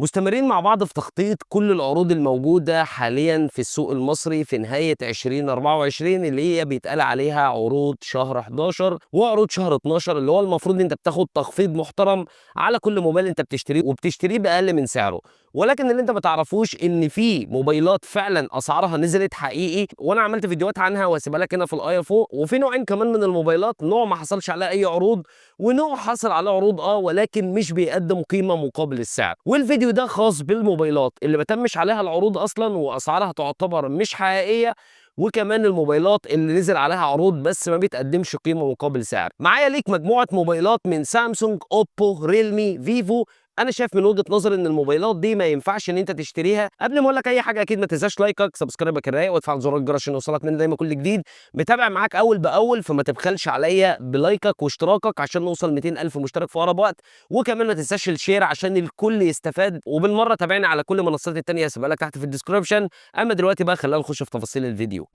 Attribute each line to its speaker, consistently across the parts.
Speaker 1: مستمرين مع بعض في تخطيط كل العروض الموجودة حاليا في السوق المصري في نهاية 2024 اللي هي بيتقال عليها عروض شهر 11 وعروض شهر 12 اللي هو المفروض انت بتاخد تخفيض محترم على كل موبايل انت بتشتريه وبتشتريه بأقل من سعره. ولكن اللي انت ما تعرفوش ان في موبايلات فعلا اسعارها نزلت حقيقي، وانا عملت فيديوهات عنها واسيبها لك هنا في الايه فوق. وفي نوعين كمان من الموبايلات، نوع ما حصلش عليه اي عروض ونوع حصل عليه عروض ولكن مش بيقدم قيمه مقابل السعر. والفيديو ده خاص بالموبايلات اللي ما تمش عليها العروض اصلا واسعارها تعتبر مش حقيقيه، وكمان الموبايلات اللي نزل عليها عروض بس ما بيتقدمش قيمه مقابل سعر. معايا ليك مجموعه موبايلات من سامسونج، اوبو، ريلمي، فيفو. انا شايف من وجهه نظري ان الموبايلات دي ما ينفعش ان انت تشتريها. قبل ما اقول لك اي حاجه اكيد ما تنساش لايكك، سبسكرايبك الرايق، وتفعل زر الجرس عشان يوصلك مني دايما كل جديد. متابع معاك اول باول، فما تبخلش عليا بلايكك واشتراكك عشان نوصل 200,000 مشترك في اقرب وقت. وكمان ما تنساش الشير عشان الكل يستفاد. وبالمره تابعني على كل المنصات التانيه هسيبها لك تحت في الديسكربشن. اما دلوقتي بقى خلينا نخش في تفاصيل الفيديو.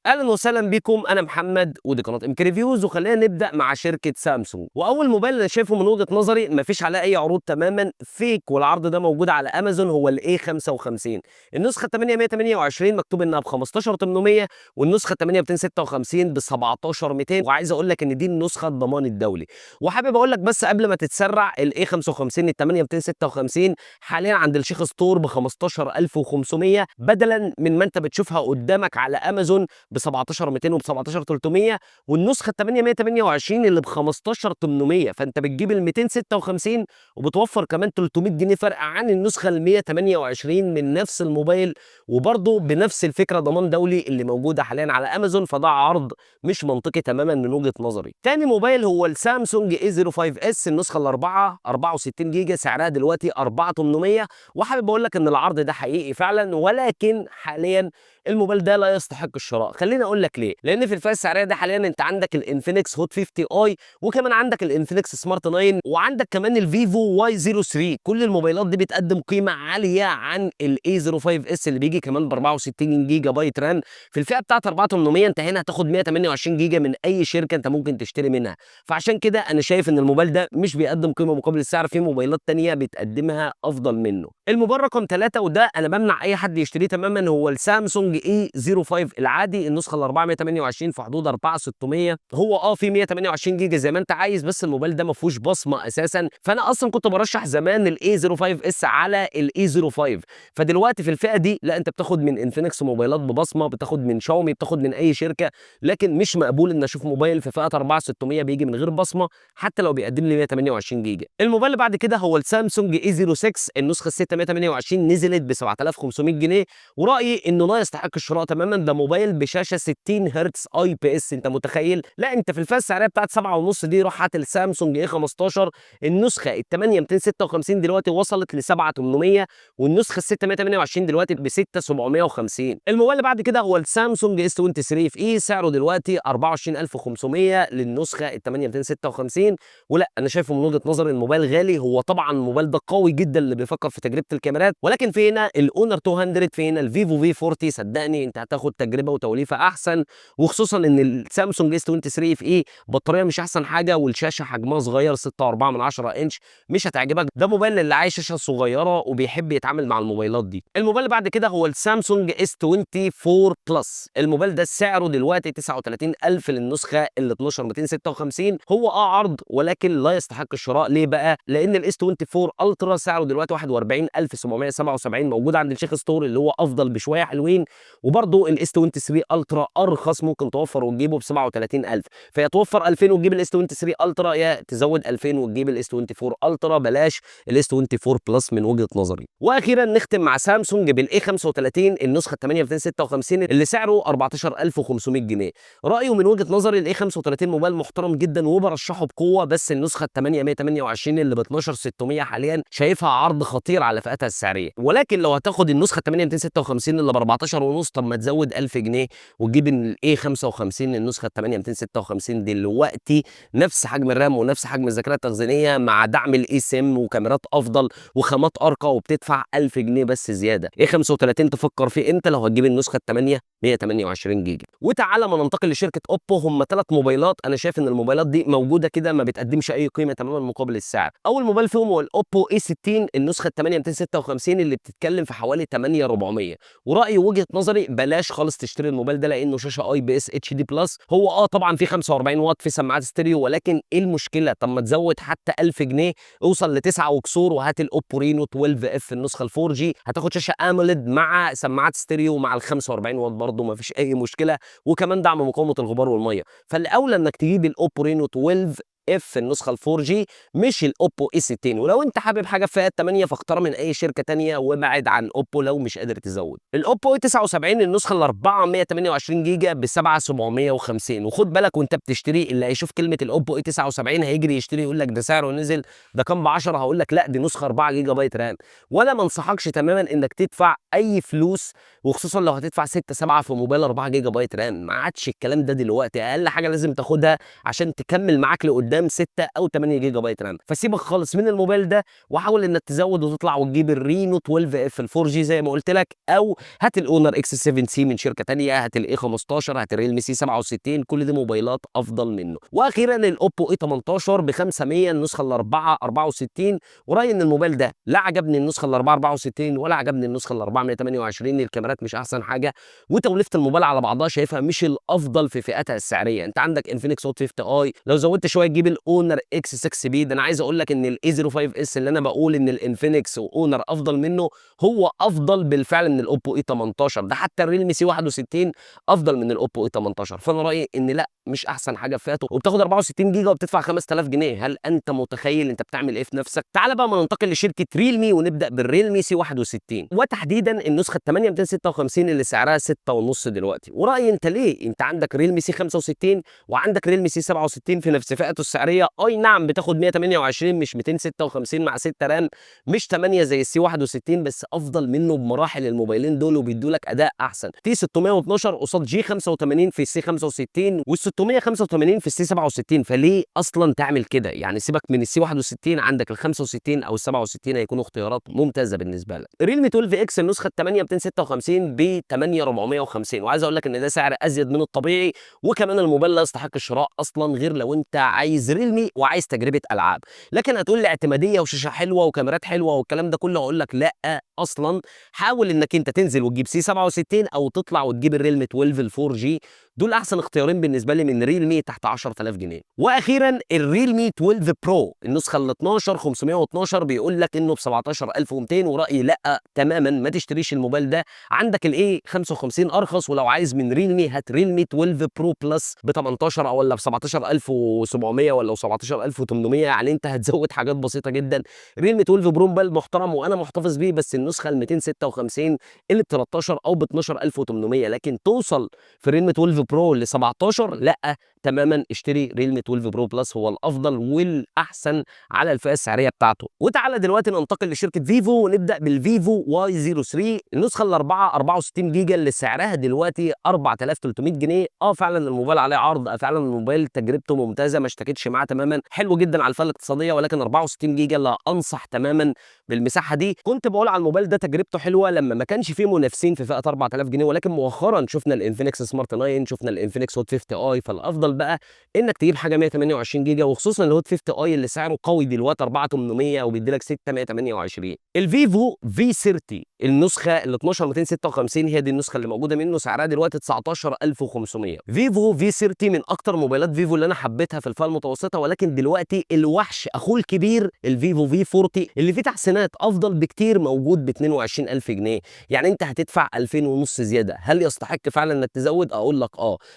Speaker 1: اهلا وسهلا بكم، انا محمد ودي قناه ام ريفيوز. وخلينا نبدا مع شركه سامسونج. واول موبايل انا شايفه من وجهه نظري ما فيش عليه اي عروض تماما، فيك، والعرض ده موجود على امازون، هو الاي 55. النسخه 8128 مكتوب انها ب 15800، والنسخه 8256 ب 17200. وعايز اقول لك ان دي النسخه الضمان الدولي. وحابب اقول لك بس قبل ما تتسرع، الاي 55 ال 8256 حاليا عند الشيخ ستور ب 15500 بدلا من ما انت بتشوفها قدامك على امازون ب 17200 وب 17300. والنسخه 8128 اللي ب 15800، فانت بتجيب ال 256 وبتوفر كمان 300 جنيه فرق عن النسخه ال 128 من نفس الموبايل، وبرضه بنفس الفكره ضمان دولي اللي موجوده حاليا على امازون. فده عرض مش منطقي تماما من وجهه نظري. تاني موبايل هو السامسونج اي 05 اس، النسخه الاربعه 64 جيجا، سعرها دلوقتي 4800. وحابب اقول لك ان العرض ده حقيقي فعلا، ولكن حاليا الموبايل ده لا يستحق الشراء. خليني اقول لك ليه. لان في الفئه السعريه دي حاليا انت عندك الانفينكس هوت 50 اي، وكمان عندك الانفينكس سمارت 9، وعندك كمان الفيفو واي 03. كل الموبايلات دي بتقدم قيمه عاليه عن الاي 05 اس اللي بيجي كمان ب 64 جيجا بايت رام. في الفئه بتاعت 4800 انت هنا هتاخد 128 جيجا من اي شركه انت ممكن تشتري منها. فعشان كده انا شايف ان الموبايل ده مش بيقدم قيمه مقابل السعر. في موبايلات تانية بتقدمها افضل منه. الموبايل رقم 3، وده انا بمنع اي حد يشتريه تماما، هو السامسونج اي 05 العادي، النسخه ال 428 في حدود 4600. هو في 128 جيجا زي ما انت عايز، بس الموبايل ده ما فيهوش بصمه اساسا. فانا اصلا كنت برشح زمان الاي 05 اس على الاي 05. فدلوقتي في الفئه دي لا، انت بتاخد من انفينكس موبايلات ببصمه، بتاخد من شاومي، بتاخد من اي شركه. لكن مش مقبول ان اشوف موبايل في فئه 4600 بيجي من غير بصمه حتى لو بيقدم لي 128 جيجا. الموبايل اللي بعد كده هو السامسونج اي 06، النسخه 628 نزلت ب 7500 جنيه. ورايي انه لا يستحق الشراء تماما. ده موبايل بشاشه 60 هرتز اي بي اس، انت متخيل؟ لا، انت في الفئه السعريه بتاعت 7.5 دي روح هات السامسونج اي 15. النسخه ال 8256 دلوقتي وصلت ل 7800، والنسخه ال 628 دلوقتي ب 6750. الموبايل اللي بعد كده هو السامسونج اس 23 في اي، سعره دلوقتي 24500 للنسخه ال 8256. ولا انا شايفه من وجهه نظري الموبايل غالي. هو طبعا الموبايل ده قوي جدا اللي بيفكر في تجربه الكاميرات، ولكن في هنا الاونر 200، في هنا الفيفو في 40. صدقني انت هتاخد تجربه وتوليفه احسن، وخصوصا ان السامسونج اس 23 في اي بطاريه مش احسن حاجه، والشاشه حجمها صغير 6.4 انش، مش هتعجبك. ده موبايل اللي عايز شاشه صغيره وبيحب يتعامل مع الموبايلات دي. الموبايل اللي بعد كده هو السامسونج اس 24 بلس. الموبايل ده سعره دلوقتي 39000 للنسخه ال 12256. هو عرض ولكن لا يستحق الشراء. ليه بقى؟ لان الاس 24 الترا سعره دلوقتي 41777 موجود عند الشيخ ستور اللي هو افضل بشويه حلوين. وبرده الاس 23 الترا ارخص، ممكن توفر وتجيبه ب 37000. فيا توفر 2000 وتجيب الاس 23 الترا، يا تزود 2000 وتجيب الاس 24 الترا. بلاش الاس 24 بلس من وجهه نظري. واخيرا نختم مع سامسونج بالاي 35 النسخه 8256 اللي سعره 14500 جنيه. رايه من وجهه نظري الاي 35 موبايل محترم جدا وبرشحه بقوه، بس النسخه 8128 اللي ب 12600 حاليا شايفها عرض خطير على على فئاتها السعريه. ولكن لو هتاخد النسخه 8256 اللي ب 14 ونص، طب ما تزود 1000 جنيه وتجيب الاي 55 النسخه 8256 دلوقتي نفس حجم الرام ونفس حجم الذاكره التخزينيه مع دعم الاي سيم وكاميرات افضل وخامات ارقى، وبتدفع 1000 جنيه بس زياده. ايه 35 تفكر فيه امتى لو هتجيب النسخه 8 128 جيجا. وتعالى ما ننتقل لشركه اوبو. هم 3 موبايلات انا شايف ان الموبايلات دي موجوده كده ما بتقدمش اي قيمه تماما مقابل السعر. اول موبايل فيهم هو الاوبو اي 60 النسخه 8256 اللي بتتكلم في حوالي 8400. ورايي وجهه نظري بلاش خالص تشتري الموبايل ده لانه شاشه اي بي اس اتش دي بلس. هو طبعا في 45 واط في سماعات ستيريو، ولكن ايه المشكله؟ طب ما تزود حتى 1000 جنيه اوصل ل 9 وكسور وهات الاوبو رينو 12 اف النسخه ال 4 جي، هتاخد شاشه اموليد مع سماعات ستيريو مع ال 45 واط برضه ما فيش اي مشكله، وكمان دعم مقاومه الغبار والميه. فالاولى انك تجيب الاوبو رينو 12 اف النسخه ال 4 جي مش الاوبو اي 60. ولو انت حابب حاجه في فئه 8 فاختار من اي شركه ثانيه وابعد عن اوبو لو مش قادر تزود. الاوبو اي 79 النسخه ال 428 جيجا ب 7750. وخد بالك وانت بتشتري اللي هيشوف كلمه الاوبو اي 79 هيجري يشتري يقول لك ده سعره نزل، ده كان ب 10. هقول لك لا دي نسخه 4 جيجا بايت رام. ولا ما انصحكش تماما انك تدفع اي فلوس، وخصوصا لو هتدفع 6 7 في موبايل 4 جيجا بايت رام. ما عادش الكلام ده دلوقتي. اقل حاجه لازم تاخدها عشان تكمل معاك لقدام 6 او 8 جيجا بايت رام. فسيبك خالص من الموبايل ده وحاول انك تزود وتطلع وتجيب الرينو 12 اف ال 4 جي زي ما قلت لك، او هات الاونر اكس 7 سي من شركه ثانيه، هات الاي 15، هات الريلمي سي 67. كل دي موبايلات افضل منه. واخيرا الاوبو اي 18 ب 500 النسخه ال 464. ورايي ان الموبايل ده لا عجبني النسخه ال 464 ولا عجبني النسخه ال 428. الكاميرات مش احسن حاجه، وتوليفه الموبايل على بعضها شايفها مش الافضل في فئاتها السعريه. انت عندك انفينكس هوت 50 اي، لو زودت شويه تجيب الاونر اكس 6 بي. ده انا عايز اقول لك ان الاي 05 اس اللي انا بقول ان الانفينكس واونر افضل منه هو افضل بالفعل من الاوبو اي 18. ده حتى الريلمي سي 61 افضل من الاوبو اي 18. فانا رايي ان لا مش احسن حاجه في فئته، وبتاخد 64 جيجا وبتدفع 5000 جنيه. هل انت متخيل انت بتعمل ايه في نفسك؟ تعال بقى ما ننتقل لشركه ريلمي ونبدا بالريلمي سي 61 وتحديدا النسخه 8256 اللي سعرها 6.5 دلوقتي. ورايي انت ليه؟ انت عندك ريلمي سي 65 وعندك ريلمي سي 67 في نفس فئته السعريه. اي نعم بتاخد 128 مش 256 مع 6 رام، مش 8 زي السي 61، بس افضل منه بمراحل الموبايلين دول وبيدوا لك اداء احسن. في 612 قصاد جي 85 في السي 65 وال 685 في السي 67. فليه اصلا تعمل كده؟ يعني سيبك من السي 61، عندك ال 65 او ال 67 هيكونوا اختيارات ممتازه بالنسبه لك. ريلمي 12 اكس النسخه 8256 ب 8450. وعايز اقول لك ان ده سعر ازيد من الطبيعي، وكمان الموبايل لا يستحق الشراء اصلا غير لو انت عايز ريلمي وعايز تجربه العاب. لكن هتقول لي اعتماديه وشاشه حلوه وكاميرات حلوه والكلام ده كله، هقول لك لا اصلا. حاول انك انت تنزل وتجيب سي 67 او تطلع وتجيب الريلمي 12 ال 4 جي. دول احسن اختيارين بالنسبه لي من ريلمي تحت 10000 جنيه. واخيرا الريلمي 12 برو النسخه ال 12 512 بيقول لك انه ب 17200. ورايي لا تماما ما تشتريش الموبايل ده. عندك الاي 55 ارخص، ولو عايز من ريلمي هات ريلمي 12 برو بلس ب 18 او ولا ب 17700 ولا ب 17800. يعني انت هتزود حاجات بسيطه جدا. ريلمي 12 برو موبايل محترم وانا محتفظ بيه، بس النسخه ال 256 اللي ب 13 او ب 12800. لكن توصل في ريلمي 12 برو ل 17 لا تماما. اشتري ريلمي 12 برو بلس هو الافضل والاحسن على الفئه السعريه بتاعته. وتعالى دلوقتي ننتقل لشركه فيفو ونبدا بالفيفو واي 03 النسخه ال 64 جيجا اللي سعرها دلوقتي 4300 جنيه. فعلا الموبايل عليه عرض، فعلا الموبايل تجربته ممتازه ما اشتكيتش معاه تماما، حلو جدا على الفئه الاقتصاديه. ولكن 64 جيجا لا انصح تماما بالمساحه دي. كنت بقول على الموبايل ده تجربته حلوه لما ما كانش فيه منافسين في فئه 4000 جنيه، ولكن مؤخرا شفنا الانفينكس سمارت 9، شفنا الانفينكس هوت 50 اي. فالافضل بقى انك تجيب حاجه 128 جيجا، وخصوصا الهوت 50 اي اللي سعره قوي دلوقتي 4800 وبيدي لك 628. الفيفو في 30 النسخه ال 12256 هي دي النسخه اللي موجوده منه، سعرها دلوقتي 19500. فيفو في 30 من اكتر موبايلات فيفو اللي انا حبيتها في الفئه المتوسطه. ولكن دلوقتي الوحش اخوه الكبير الفيفو في 40 اللي فيه تحسينات افضل بكتير موجود ب 22000 جنيه. يعني انت هتدفع 2000 ونص زياده. هل يستحق فعلا انك تزود؟ اقول لك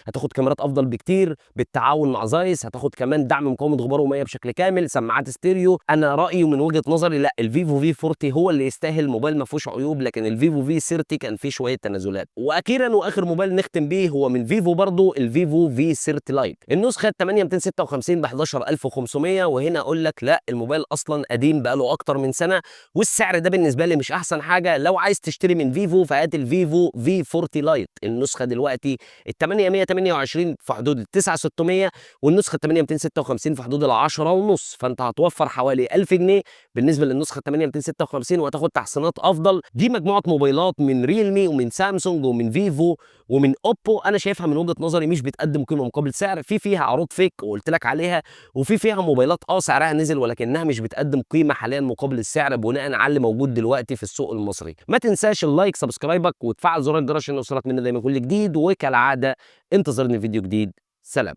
Speaker 1: هتاخد كاميرات افضل بكتير بالتعاون مع زايس، هتاخد كمان دعم مقاومه غبار وميه بشكل كامل، سماعات ستيريو. انا رايي من وجهه نظري لا، الفيفو في 40 هو اللي يستاهل، موبايل ما فيهوش عيوب، لكن الفيفو في 30 كان فيه شويه تنازلات. واخيرا واخر موبايل نختم بيه هو من فيفو برضو، الفيفو في 30 لايت. النسخه 8 256 ب 11500. وهنا اقول لك لا، الموبايل اصلا قديم بقاله اكتر من سنه، والسعر ده بالنسبه لي مش احسن حاجه. لو عايز تشتري من فيفو فهات الفيفو في 40 لايت. النسخه دلوقتي ال 8128 في حدود ال 9600، والنسخه 8 256 في حدود ال 10 ونص. فانت هتوفر حوالي 1000 جنيه بالنسبه للنسخه 8 256 وهتاخد تحسينات افضل. دي مجموعه موبايلات من ريلمي ومن سامسونج ومن فيفو ومن اوبو، انا شايفها من وجهه نظري مش بتقدم قيمه مقابل سعر. في فيها عروض فيك وقلت لك عليها، وفي فيها موبايلات سعرها نزل ولكنها مش بتقدم قيمه حاليا مقابل السعر بناء على اللي موجود دلوقتي في السوق المصري. ما تنساش اللايك، سبسكرايبك، وتفعل زر الجرس عشان يوصلك مني دايما كل جديد. وكالعاده انتظرني فيديو جديد. سلام.